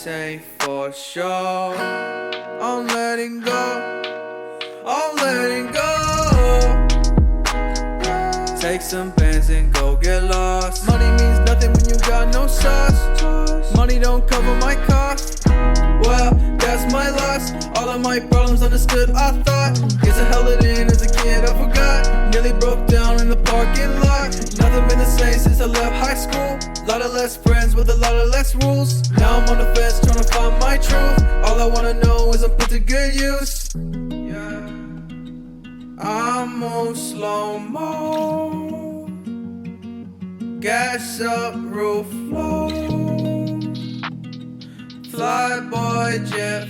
ain't for sure. I'm letting go, I'm letting go. Take some bands and go get lost. Money means nothing when you got no sauce. Money don't cover my cost. Well, that's my loss. All of my problems understood, I thought. Guess I held it in as a kid, I forgot. Nearly broke down in the parking lot. Nothing been the same since I left high school. Lot of less friends with a lot of less rules. Now I'm on the fence trying to find my truth. All I wanna know is I'm put to good use. Yeah, I move slow-mo. Gas up, roof low. Flyboy jet